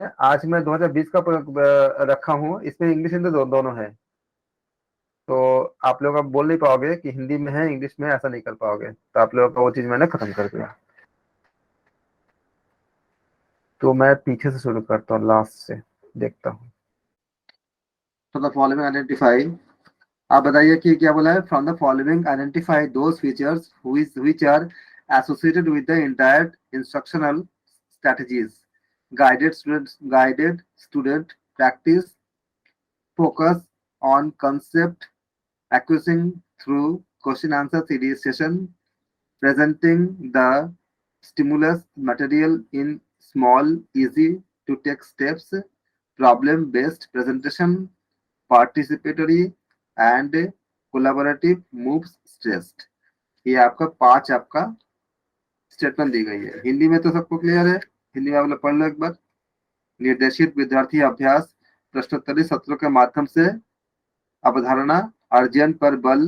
आज मैं 2020 का रखा हूँ, इसमें इंग्लिश हिंदी दोनों है। तो आप लोग अब बोल नहीं पाओगे कि हिंदी में है इंग्लिश में है, ऐसा नहीं कर पाओगे, तो आप लोगों का वो चीज मैंने खत्म कर दिया। तो मैं पीछे से शुरू करता हूँ, लास्ट से देखता हूँ। तो द फॉलोइंग आइडेंटिफाई, आप बताइए कि क्या बोला है। From the following identify those features which are associated with the entire instructional strategies. Guided student practice focus on concept acquisition through question answer series session, presenting the stimulus material in small, easy to take steps, problem based presentation, participatory and collaborative moves stressed। ये आपका 5 आपका statement दी गई है। हिंदी में तो सबको clear है? हिंदी में आप लोग पढ़ लो एक बार। निर्देशित विद्यार्थी अभ्यास प्रश्नोत्तरी सत्रों के माध्यम से अवधारणा अर्जन पर बल,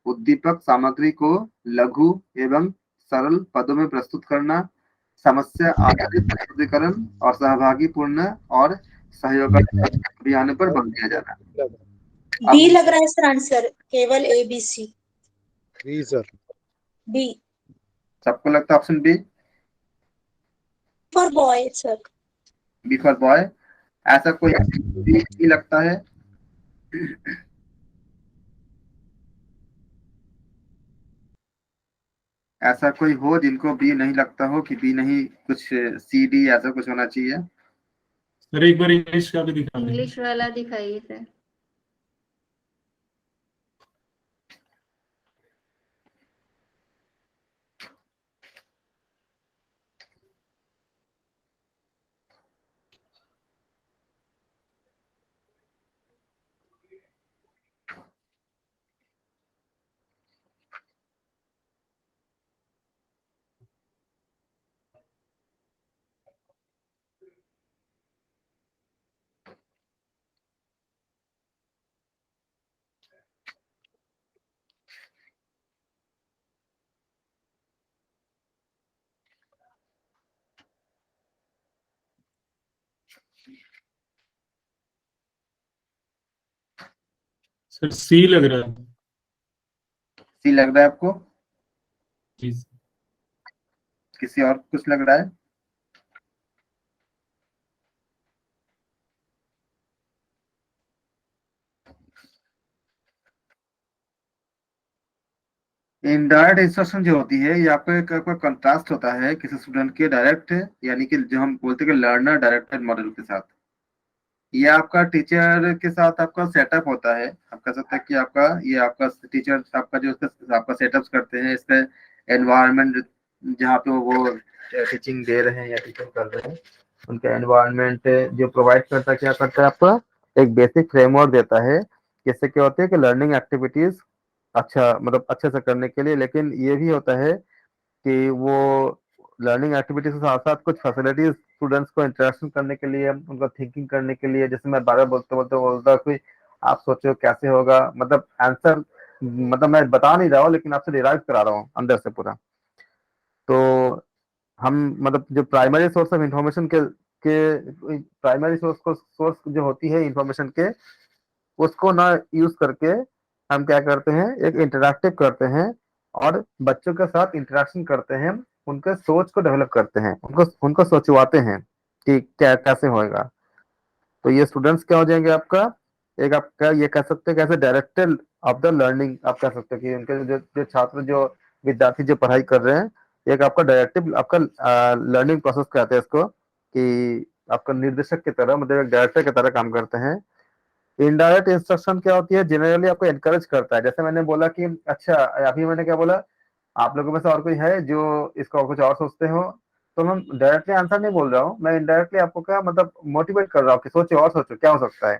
उद्दीपक सामग्री को लघु एवं सरल पदों में प्रस्तुत करना, समस्या आधारित प्रस्तुतिकरण और सहभागी पूर्ण और सहयोगात्मक अभियानों पर बल दिया जाना। बी लग रहा है सर आंसर, केवल A B C. B sir. B सबको लगता है option B? For boy sir. B for boy. ऐसा कोई बी नहीं लगता है? ऐसा कोई हो जिनको बी नहीं लगता हो कि बी नहीं, कुछ सी डी ऐसा कुछ होना चाहिए? सर एक बार इंग्लिश का भी दिखा दीजिए। इंग्लिश वाला दिखाइए सर। सर सी लग रहा है। सी लग रहा है आपको? प्लीज। किसी और कुछ लग रहा है? इनडायरेक्ट इंस्ट्रक्शन जो होती है, ये आपका एक कंट्रास्ट होता है किसी स्टूडेंट के डायरेक्ट, यानी कि जो हम बोलते हैं कि लर्नर डायरेक्टेड मॉडल के साथ। ये आपका टीचर के साथ आपका सेटअप होता है। आप कह सकते हैं कि आपका ये आपका टीचर आपका जो आपका सेटअप्स करते हैं, इसका एनवायरनमेंट जहाँ पे वो टीचिंग दे रहे हैं या टीचिंग कर रहे हैं, उनका एनवायरनमेंट जो प्रोवाइड करता है, क्या करता है आपका एक बेसिक फ्रेमवर्क देता है। जिससे क्या होता है कि लर्निंग एक्टिविटीज अच्छा मतलब अच्छे से करने के लिए, लेकिन ये भी होता है कि वो लर्निंग एक्टिविटीज के साथ साथ कुछ फैसिलिटीज स्टूडेंट्स को इंटरेक्शन करने के लिए, उनको थिंकिंग करने के लिए, जैसे मैं बार बार बोलते बोलते बोलता कि आप सोचो कैसे होगा, मतलब आंसर, मतलब मैं बता नहीं रहा हूँ लेकिन आपसे डिराइव करा रहा हूँ अंदर से पूरा। तो हम मतलब जो प्राइमरी सोर्स ऑफ इंफॉर्मेशन के प्राइमरी सोर्स जो होती है इंफॉर्मेशन के, उसको ना यूज करके हम क्या करते हैं, एक इंटरैक्टिव करते हैं और बच्चों के साथ इंटरेक्शन करते हैं, उनके सोच को डेवलप करते हैं, उनको उनको सोचवाते हैं कि क्या कैसे होएगा। तो ये स्टूडेंट्स क्या हो जाएंगे आपका, एक आपका ये कह सकते हैं कैसे डायरेक्टर ऑफ द लर्निंग, आप कह सकते हैं कि उनके जो छात्र जो विद्यार्थी जो पढ़ाई कर रहे हैं, एक आपका डायरेक्टिव आपका लर्निंग प्रोसेस कहते हैं इसको, कि आपका निर्देशक की तरह, मतलब एक डायरेक्टर की तरह काम करते हैं। इनडायरेक्ट इंस्ट्रक्शन क्या होती है, जनरली आपको एनकरेज करता है। जैसे मैंने बोला कि अच्छा, अभी मैंने क्या बोला, आप लोगों में से और कोई है जो इसका कुछ और सोचते हो? तो मैं डायरेक्टली आंसर नहीं बोल रहा हूँ, मैं इनडायरेक्टली आपको क्या मतलब मोटिवेट कर रहा हूँ कि सोचो और सोचो क्या हो सकता है।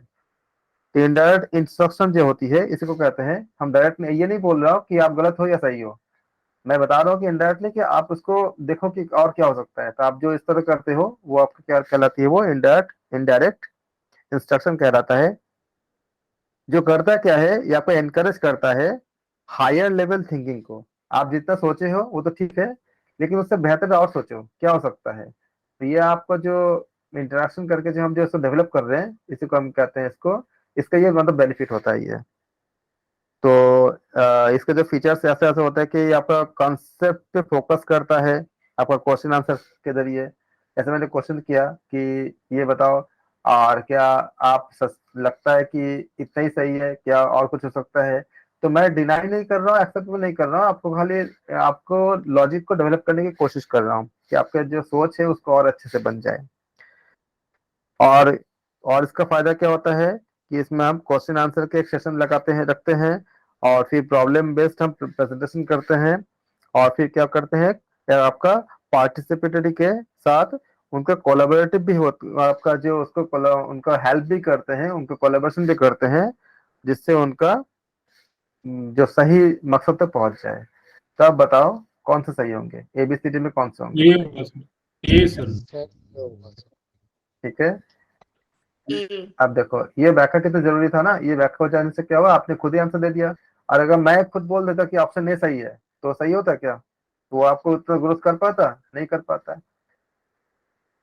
तो इनडायरेक्ट इंस्ट्रक्शन जो होती है इसी को कहते हैं। हम डायरेक्ट ये नहीं बोल रहा हूँ कि आप गलत हो या सही हो, मैं बता रहा हूँ कि इनडायरेक्टली कि आप उसको देखो कि और क्या हो सकता है। तो आप जो इस तरह करते हो वो आपको क्या कहलाती है, वो इनडायरेक्ट इनडायरेक्ट इंस्ट्रक्शन कहलाता है। जो करता क्या है, ये आपको एनकरेज करता है हायर लेवल थिंकिंग को। आप जितना सोचे हो वो तो ठीक है, लेकिन उससे बेहतर और सोचो क्या हो सकता है। तो ये आपका जो इंटरेक्शन करके जो हम जो इसको डेवलप कर रहे हैं, इसी को हम कहते हैं इसको, इसका ये मतलब बेनिफिट होता है ये। तो इसके जो फीचर्स ऐसे ऐसे होते हैं कि ये आपका कॉन्सेप्ट पे फोकस करता है आपका क्वेश्चन आंसर के जरिए। जैसे मैंने क्वेश्चन किया कि ये बताओ, और क्या लगता है कि इतना ही सही है, क्या और कुछ हो सकता है? तो मैं डिनाई नहीं कर रहा हूँ, एक्सेप्ट भी नहीं कर रहा हूँ, आपको खाली आपको लॉजिक को डेवलप करने की कोशिश कर रहा हूँ कि आपका जो सोच है उसको और अच्छे से बन जाए। और और इसका फायदा क्या होता है कि इसमें हम क्वेश्चन आंसर के एक सेशन लगाते हैं, रखते हैं, और फिर प्रॉब्लम बेस्ड हम प्रेजेंटेशन करते हैं, और फिर क्या करते हैं आपका पार्टिसिपेटरी के साथ उनका कोलैबोरेटिव भी होता, आपका जो उसको उनका हेल्प भी करते हैं, उनका कोलैबोरेशन भी करते हैं, जिससे उनका जो सही मकसद तक पहुंच जाए। तो आप बताओ कौन से सही होंगे, एबीसीडी में कौन से होंगे? ये होगा सर, ये सर। सर होगा सर। ठीक है, ए। अब देखो ये व्याख्या कितना जरूरी था ना, ये व्याख्या हो जाने से क्या हुआ, आपने खुद ही आंसर दे दिया। और अगर मैं खुद बोल देता कि ऑप्शन ए सही है, तो सही होता क्या? तो वो आपको उतना ग्रोथ कर पाता? नहीं कर पाता है।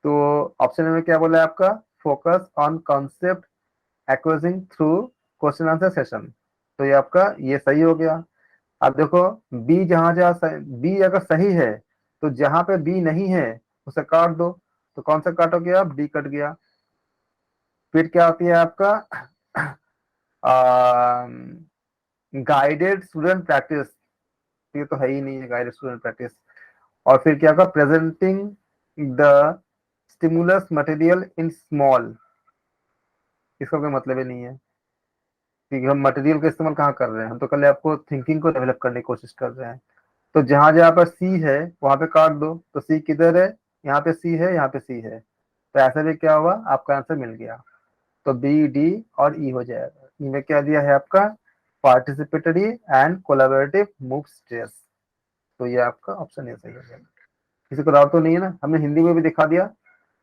तो ऑप्शन ए में क्या बोला है आपका, focus on concept acquiring through question answer session. तो ये आपका ये सही हो गया। अब देखो बी, जहां जहां बी अगर सही है, तो जहां पे बी नहीं है उसे काट दो। तो कौन सा काटोगे आप? बी कट गया। फिर क्या होती है आपका गाइडेड स्टूडेंट प्रैक्टिस, ये तो है ही नहीं है गाइडेड स्टूडेंट प्रैक्टिस। और फिर क्या होगा, presenting the stimulus material in small, इसका कोई मतलब ही नहीं है कि हम मटेरियल का इस्तेमाल कहाँ कर रहे हैं, हम तो कल आपको थिंकिंग को डेवलप करने की कोशिश कर रहे हैं। तो जहां जहां पर सी है वहां पे काट दो। तो सी किधर है? यहाँ पे सी है, यहाँ पे सी है, तो ऐसे भी क्या हुआ, आपका आंसर मिल गया। तो बी, डी और ई हो जाएगा। ई में क्या दिया है आपका, participatory and collaborative move stress. तो ये आपका ऑप्शन ए सही हो जाएगा। किसी को डाउट तो नहीं है ना? हमने हिंदी में भी दिखा दिया।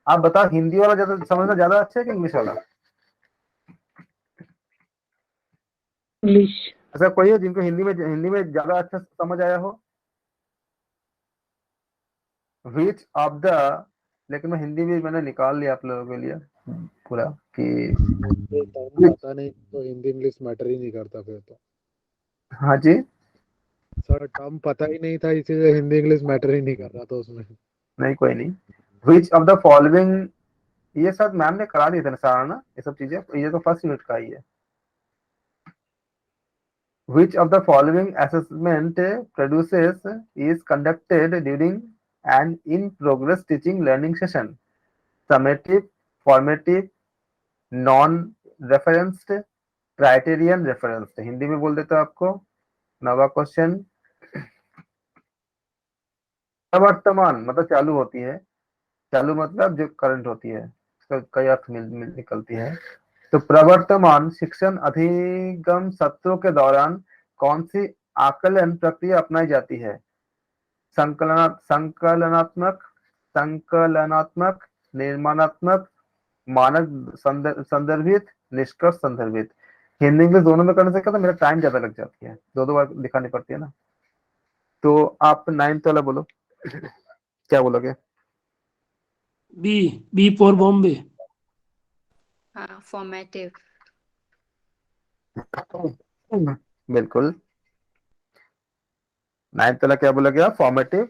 आप बताओ हिंदी वाला ज्यादा समझना ज्यादा अच्छा है कि इंग्लिश वाला? इंग्लिश। ऐसा कोई है जिनको हिंदी में ज्यादा अच्छा समझ आया हो? विच ऑफ द, लेकिन मैं हिंदी भी मैंने निकाल लिया आप लोगों के लिए पूरा कि टर्म पता नहीं तो हिंदी इंग्लिश मैटर ही नहीं करता फिर तो। हाँ जी, सर टर्म पता ही नहीं था, इसीलिए हिंदी इंग्लिश मैटर ही नहीं कर रहा था उसमें। नहीं कोई नहीं। विच ऑफ द फॉलोइंग, ये सब मैम ने करा दिए थे ना सारा ना, ये सब चीजें, ये तो फर्स्ट यूनिट का ही है। Which of the following assessment produces is conducted during an in-progress teaching learning session? Summative, formative, non-referenced, criterion referenced। Hindi में बोल देता हूं आपको। नवा क्वेश्चन, प्रवर्तमान मतलब चालू होती है, चालू मतलब जो करंट होती है, इसका कई अर्थ निकलती है। तो प्रवर्तमान शिक्षण अधिगम सत्रों के दौरान कौन सी आकलन प्रक्रिया अपनाई जाती है? संकलनात्मक, संकलनात्मक, निर्माणात्मक, मानक संदर्भित, निष्कर्ष संदर्भित। हिंदी इंग्लिश दोनों में करने से क्या था, मेरा टाइम ज्यादा लग जाती है, दो दो बार दिखानी पड़ती है ना। तो आप 9th वाला बोलो, क्या बोलोगे? B, B for Bombay. हाँ, फॉर्मेटिव। बिल्कुल, 9th वाला क्या बोला गया, फॉर्मेटिव।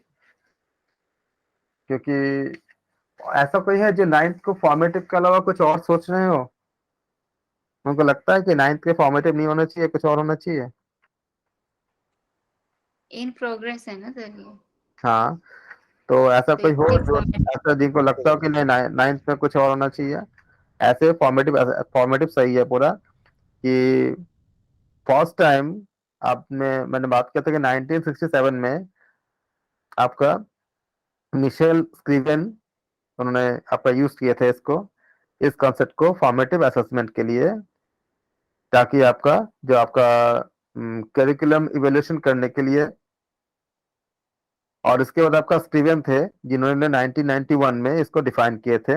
क्योंकि ऐसा कोई है जो 9th को फॉर्मेटिव के अलावा कुछ और सोच रहे हो? उनको लगता है कि 9th के फॉर्मेटिव नहीं होना चाहिए, कुछ और होना चाहिए? इन प्रोग्रेस है ना सर ये? हाँ, तो ऐसा तो कोई हो इसलिए जो फॉर्मेटिव। ऐसा जिनको लगता हो कि नहीं 9th में कुछ और होना चाहिए, ऐसे फॉर्मेटिव, फॉर्मेटिव सही है पूरा। कि फर्स्ट टाइम आपने, मैंने बात किया था कि 1967 में आपका मिशेल स्क्रीवेन, उन्होंने आपका यूज किए थे इसको, इस कॉन्सेप्ट को फॉर्मेटिव असेसमेंट के लिए, ताकि आपका जो आपका करिकुलम इवेल्यूशन करने के लिए। और इसके बाद आपका स्टीवन थे जिन्होंने 1991 में इसको डिफाइन किए थे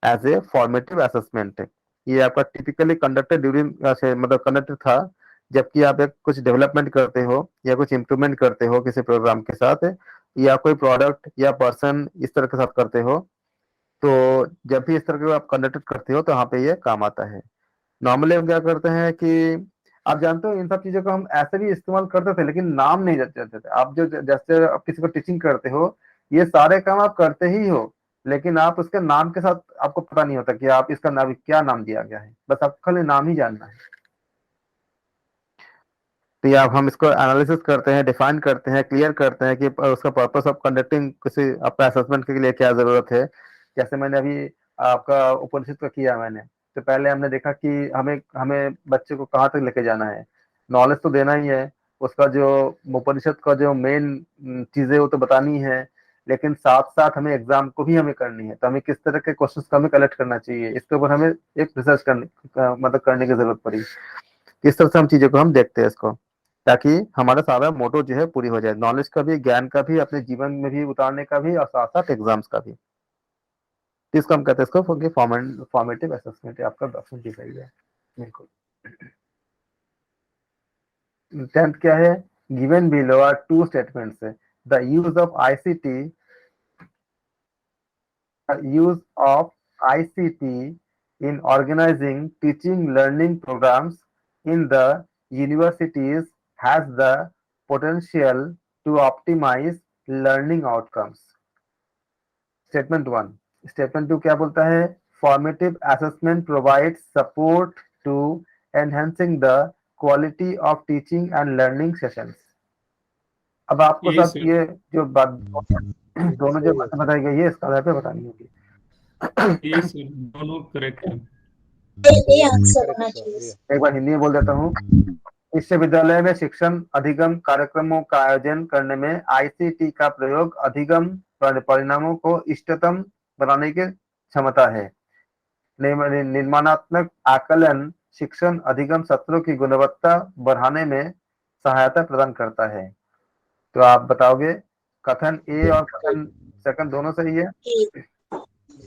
एज ए फॉर्मेटिव असेसमेंट। ये आपका टिपिकली कंडक्टेड ड्यूरिंग, मतलब कंडक्टेड था जबकि आप एक कुछ डेवलपमेंट करते हो या कुछ इंप्रूवमेंट करते हो किसी प्रोग्राम के साथ, या कोई प्रोडक्ट या पर्सन इस तरह के साथ करते हो, तो जब भी इस तरह के आप कंडक्ट करते हो तो यहाँ पे ये काम आता है। नॉर्मली हम क्या करते हैं कि आप जानते हो इन सब चीजों को हम ऐसे भी इस्तेमाल करते थे, लेकिन नाम नहीं जानते थे। आप जो जैसे आप किसी को टीचिंग करते हो, ये सारे काम आप करते ही हो, लेकिन आप उसके नाम के साथ आपको पता नहीं होता कि आप इसका नाम क्या नाम दिया गया है, बस आपको खाली नाम ही जानना है। तो ये आप हम इसको एनालिसिस करते हैं, डिफाइन करते हैं, क्लियर करते हैं कि उसका पर्पस ऑफ कंडक्टिंग किसी आपका असेसमेंट के लिए क्या जरूरत है। जैसे मैंने अभी आपका उपनिषद का किया मैंने, तो पहले हमने देखा कि हमें हमें बच्चे को कहाँ तक लेके जाना है। नॉलेज तो देना ही है, उसका जो उपनिषद का जो मेन चीजें वो तो बतानी है, लेकिन साथ साथ हमें एग्जाम को भी हमें करनी है। तो हमें किस तरह के क्वेश्चंस को हमें कलेक्ट करना चाहिए, इसके ऊपर हमें एक रिसर्च मतलब करने की जरूरत पड़ी। इस तरह से हम चीजों को हम देखते हैं इसको, ताकि हमारा सारा मोटो जो है पूरी हो जाए, नॉलेज का भी, ज्ञान का भी, अपने जीवन में भी उतारने का भी, और साथ साथ एग्जाम्स का भी। तो इसको हम कहते हैं इसको फॉर्मेटिव असेसमेंट। आपका ऑप्शन डी सही है, बिल्कुल। 10th क्या है? Given below are two statements, the use of ICT in organizing teaching learning programs in the universities has the potential to optimize learning outcomes. Statement 1. Statement 2 क्या बोलता है? Formative assessment provides support to enhancing the quality of teaching and learning sessions. अब आपको ए सब sir, ये जो बात दोनों जो बातें बताई गई है इसका आधार पे बतानी होगी। ए सर, दोनों करेक्ट है। ये आंसर होना करेक्ट चाहिए। सर। एक बार हिंदी में बोल देता हूँ। विश्वविद्यालय में शिक्षण अधिगम कार्यक्रमों का आयोजन करने में आईसीटी का प्रयोग अधिगम परिणामों को इष्टतम बनाने की क्षमता है। निर्माणात्मक आकलन शिक्षण अधिगम सत्रों की गुणवत्ता बढ़ाने में सहायता प्रदान करता है। तो आप बताओगे कथन ए और कथन सेकंड दोनों सही है? ए।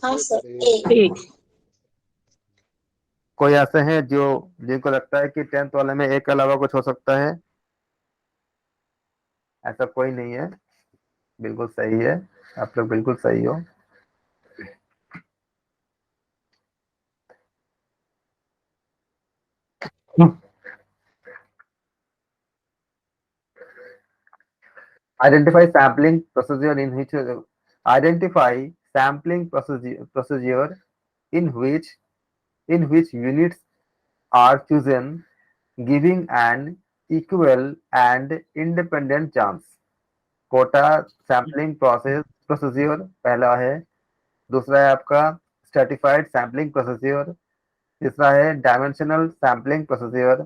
हाँ सर, ए। ए। कोई ऐसे हैं जो जिनको लगता है कि 10th वाले में एक के अलावा कुछ हो सकता है? ऐसा कोई नहीं है, बिल्कुल सही है, आप लोग बिल्कुल सही हो। Identify sampling procedure in which identify sampling procedure in which units are chosen, giving an equal and independent chance. Quota sampling procedure पहला है, दूसरा है आपका स्ट्रेटिफाइड सैम्पलिंग प्रोसीजर, तीसरा है डायमेंशनल सैम्पलिंग प्रोसीजर,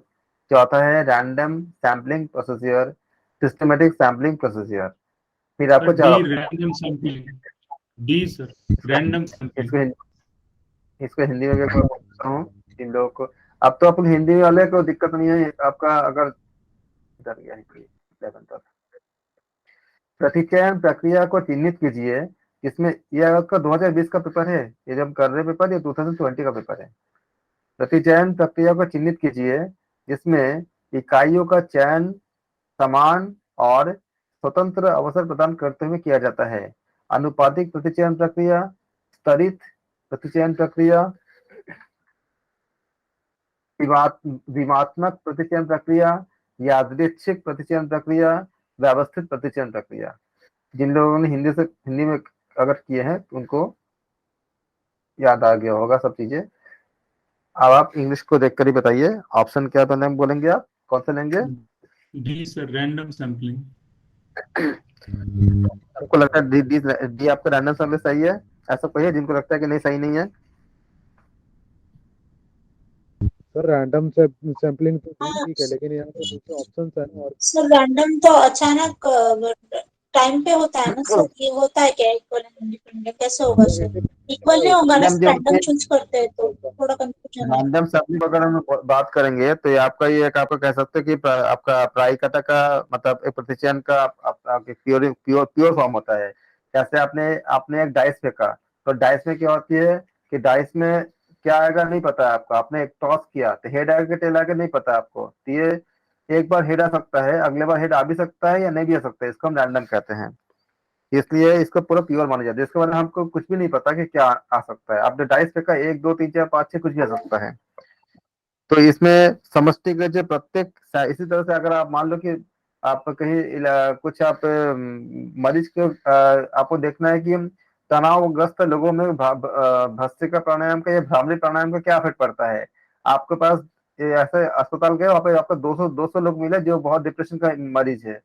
चौथा है random sampling procedure, systematic sampling procedure. फिर आपको डी, चार random sampling. D sir, random sampling. इसको हिंदी में भी एक बार बोलता हूँ इन लोगों को। अब तो अपन हिंदी वाले को दिक्कत नहीं है, आपका अगर इधर गया हिंदी 11th तक। प्रतिचयन प्रक्रिया को चिन्हित कीजिए जिसमें यह आपका 2020 का पेपर है, ये जब कर रहे पेपर, ये 2020 का पेपर है। प्रतिचयन प्रक्रिया को चिन्हित कीजिए जिसमें इकाइयों का चयन समान और स्वतंत्र अवसर प्रदान करते हुए किया जाता है। अनुपातिक प्रतिचयन प्रक्रिया, स्तरित प्रतिचयन प्रक्रिया, विमात्मक प्रतिचयन प्रक्रिया, यादृच्छिक प्रतिचयन प्रक्रिया, व्यवस्थित प्रतिचयन प्रक्रिया। जिन लोगों ने हिंदी में अगर किए हैं तो उनको याद आ गया होगा सब चीजें। अब आप इंग्लिश को देखकर ही बताइए, ऑप्शन क्या तो नाम बोलेंगे, आप कौन सा लेंगे? D sir, random sampling. आपको लगता है डी आपका रैंडम सैम्पलिंग सही है? ऐसा कोई है जिनको लगता है कि नहीं सही नहीं है? सर रैंडम सैम्पलिंग तो हाँ ठीक है, लेकिन यहाँ पे दूसरे ऑप्शन है ना, और सर, रैंडम तो अचानक टाइम पे होता है ना सर, ये होता है क्या इक्वल एंड इंडिपेंडेंट? कैसे होगा सर? इक्वल नहीं होगा ना, रैंडम चूज करते हैं तो थोड़ा कंफ्यूजन है। रैंडम सैम्पलिंग अगर हम बात करेंगे तो ये आपका ये एक आपका कह सकते हैं कि आपका प्रायिकता का मतलब एक प्रतिचयन का प्योर प्योर प्योर फॉर्म होता है। जैसे आपने आपने एक डाइस फेंका, तो डाइस में क्या होती है कि डाइस में क्या आएगा नहीं पता है आपको, आपने एक टॉस किया तो हेड आएगा टेल आएगा नहीं पता आपको, तो ये एक बार हेड आ सकता है, अगले बार हेड आ भी सकता है या नहीं भी आ सकता है, इसको हम रैंडम कहते हैं। इसलिए इसको पूरा प्योर माना जाता है। इसके बारे में हमको कुछ भी नहीं पता कि क्या आ सकता है। आपने डाइस फेंका 1 2 3 4 5 6 कुछ भी आ सकता है। तो इसमें समष्टि के जो प्रत्येक इसी तरह से अगर आप मान लो कि आप कहीं कुछ आप मरीज को आपको देखना है कि तनावग्रस्त लोगों में भस्त्रिका प्राणायाम का या भ्रामरी प्राणायाम का क्या इफेक्ट पड़ता है। आपके पास ऐसे अस्पताल गए, वहाँ पे आपको 200 लोग मिले जो बहुत डिप्रेशन का मरीज है।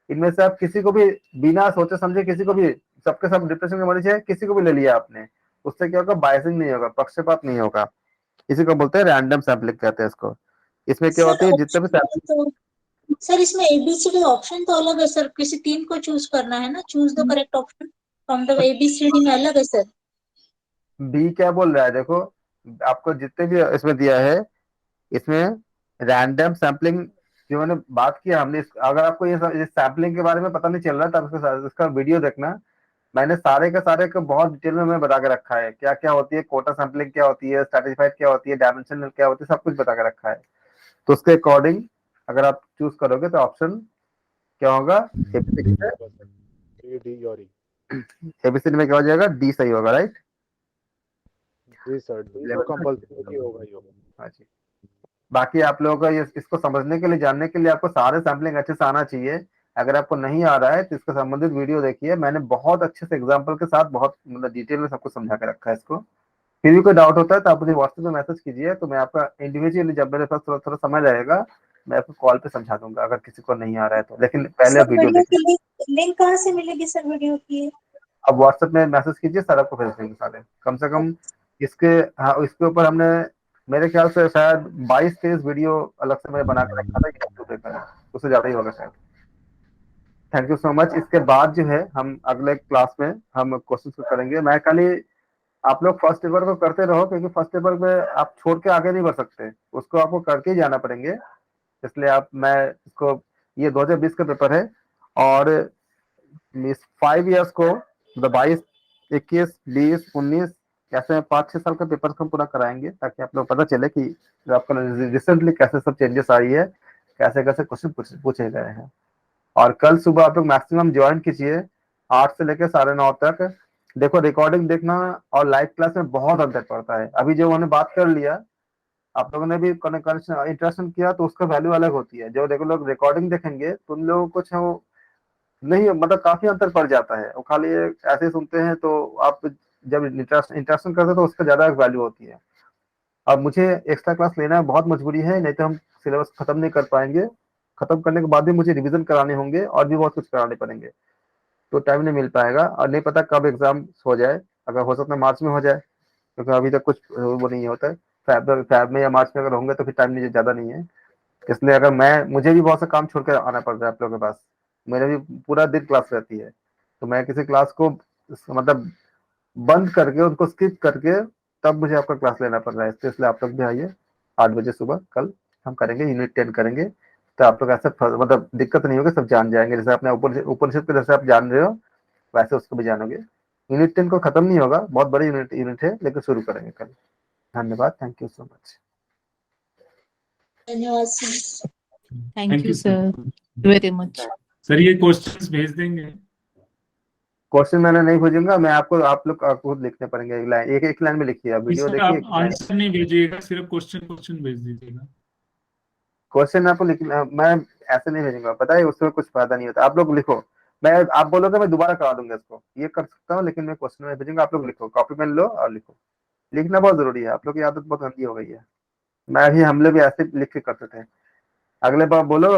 इनमें से आप किसी को भी बिना सोचे समझे, किसी को भी, सबके सब डिप्रेशन का मरीज है, किसी को भी ले लिया आपने, उससे क्या होगा, बायसिंग नहीं होगा, पक्षपात नहीं होगा। इसी को बोलते हैं रैंडम सैम्पलिंग कहते हैं इसको। इसमें क्या सर होती है, जितने भी ऑप्शन तो सर इसमें ABCD ऑप्शन तो अलग है सर, किसी 3 को चूज करना है ना, choose the correct option from the ABCD में अलग है सर। बी क्या बोल रहा है, देखो आपको जितने भी इसमें दिया है, इसमें रैंडम सैम्पलिंग जो मैंने बात किया हमने अगर आपको ये सैम्पलिंग के बारे में पता नहीं चल रहा तब इसका वीडियो देखना। मैंने सारे का सारे को बहुत डिटेल में मैं बता के रखा है, क्या क्या होती है, कोटा सैम्पलिंग क्या होती है, स्ट्रेटिफाइड क्या होती है, डायमेंशनल क्या होती है, सब कुछ बता के रखा है। तो उसके अकॉर्डिंग अगर आप चूज करोगे तो ऑप्शन क्या होगा, डी और ई। एबीसीडी में क्या हो जाएगा, डी सही होगा, राइट। जी सर, डी तो कंपल्सरी होगा ही होगा। हाँ जी। बाकी आप लोगों को ये इसको समझने के लिए, जानने के लिए आपको सारे सैम्पलिंग अच्छे से आना चाहिए। अगर आपको नहीं आ रहा है तो इसका संबंधित वीडियो देखिए, मैंने बहुत अच्छे से एग्जांपल के साथ बहुत मतलब डिटेल में सबको समझा के रखा है इसको। फिर भी कोई डाउट होता है तो आप मुझे व्हाट्सएप में मैसेज कीजिए, तो मैं आपका इंडिविजुअली जब मेरे पास थोड़ा थोड़ा समय रहेगा मैं आपको कॉल पे समझा दूंगा अगर किसी को नहीं आ रहा है तो। लेकिन पहले सर वीडियो वीडियो देखिए। की लिंक कहाँ से मिलेगी सर वीडियो की? अब व्हाट्सएप में मैसेज कीजिए, सर आपको भेज देंगे सारे। कम से कम इसके, हाँ इसके ऊपर हमने मेरे ख्याल से शायद 22-23 वीडियो अलग से मैंने बना के रखा था यूट्यूब पे, उससे ज्यादा ही होगा शायद। Thank you so much. इसके बाद जो है हम अगले क्लास में हम कोशिश करेंगे। मैं खाली आप लोग फर्स्ट पेपर को करते रहो, क्योंकि फर्स्ट पेपर में आप छोड़ के आगे नहीं बढ़ सकते, उसको आपको करके ही जाना पड़ेंगे। इसलिए आप मैं इसको, ये 2020 का पेपर है और इस 5 इयर्स को, मतलब 22 21 20 19 ऐसे 5-6 साल का पेपर हम पूरा कराएंगे, ताकि आप लोग पता चले कि आपका रिसेंटली कैसे सब चेंजेस आई है, कैसे कैसे क्वेश्चन पूछे गए हैं। और कल सुबह आप लोग मैक्सिमम ज्वाइन कीजिए 8 से लेकर 9:30 तक। देखो रिकॉर्डिंग देखना और लाइव क्लास में बहुत अंतर पड़ता है। अभी जो उन्होंने बात कर लिया, आप लोगों ने भी कनेक्शन इंटरेक्शन किया, तो उसका वैल्यू अलग होती है। जो देखो लोग रिकॉर्डिंग देखेंगे तो उन लोगों को कुछ वो नहीं, मतलब काफी अंतर पड़ जाता है। वो खाली ऐसे सुनते हैं, तो आप जब इंटरेक्शन करते हैं तो उसका ज्यादा वैल्यू होती है। अब मुझे एक्स्ट्रा क्लास लेना बहुत मजबूरी है, नहीं तो हम सिलेबस खत्म नहीं कर पाएंगे। खत्म करने के बाद भी मुझे रिवीजन कराने होंगे और भी बहुत कुछ कराने पड़ेंगे, तो टाइम नहीं मिल पाएगा। और नहीं पता कब एग्जाम हो जाए, अगर हो सकता है मार्च में हो जाए, क्योंकि अभी तक कुछ वो नहीं होता है। फैब में या मार्च में अगर होंगे तो फिर टाइम नहीं, ज्यादा नहीं है। इसलिए अगर मुझे भी बहुत सा काम छोड़ कर आना पड़ रहा है आप लोगों के पास, मेरे भी पूरा दिन क्लास रहती है, तो मैं किसी क्लास को मतलब बंद करके, उनको स्किप करके तब मुझे आपका क्लास लेना पड़ रहा है। तो इसलिए आप लोग भी आइए 8 बजे सुबह, कल हम करेंगे यूनिट 10 करेंगे। तो आप लोग ऐसे मतलब दिक्कत नहीं होगी, सब जान जाएंगे। जैसे आपने उपनिषद को जैसे आप जान रहे हो, वैसे उसको भी जानोगे। यूनिट 10 को खत्म नहीं होगा, बहुत बड़ी यूनिट है, लेकिन शुरू करेंगे कल। धन्यवाद, थैंक यू सो मच। धन्यवाद sir. Thank you, sir, very much. Sir ये क्वेश्चंस भेज देंगे। क्वेश्चन मैंने नहीं भेजूंगा, मैं आपको, आप लोग खुद लिखने पड़ेंगे। एक लाइन, एक लाइन में लिखिए, आप वीडियो सर देखिए, आप आंसर नहीं भेजिएगा, सिर्फ क्वेश्चन भेज दीजिएगा। क्वेश्चन आपको लिखना। मैं ऐसे नहीं भेजूंगा, पता है उसमें कुछ फायदा नहीं होता। आप लोग लिखो, मैं, आप बोलोगे मैं दोबारा करा दूंगा इसको, ये कर सकता हूँ, लेकिन मैं क्वेश्चन में भेजूंगा। आप लोग लिखो, कॉपी पेन लो और लिखो। लिखना बहुत जरूरी है, आप लोग की आदत बहुत गंदी हो गई है। मैं भी, हम लोग भी ऐसे लिख के करते थे। अगले बार बोलो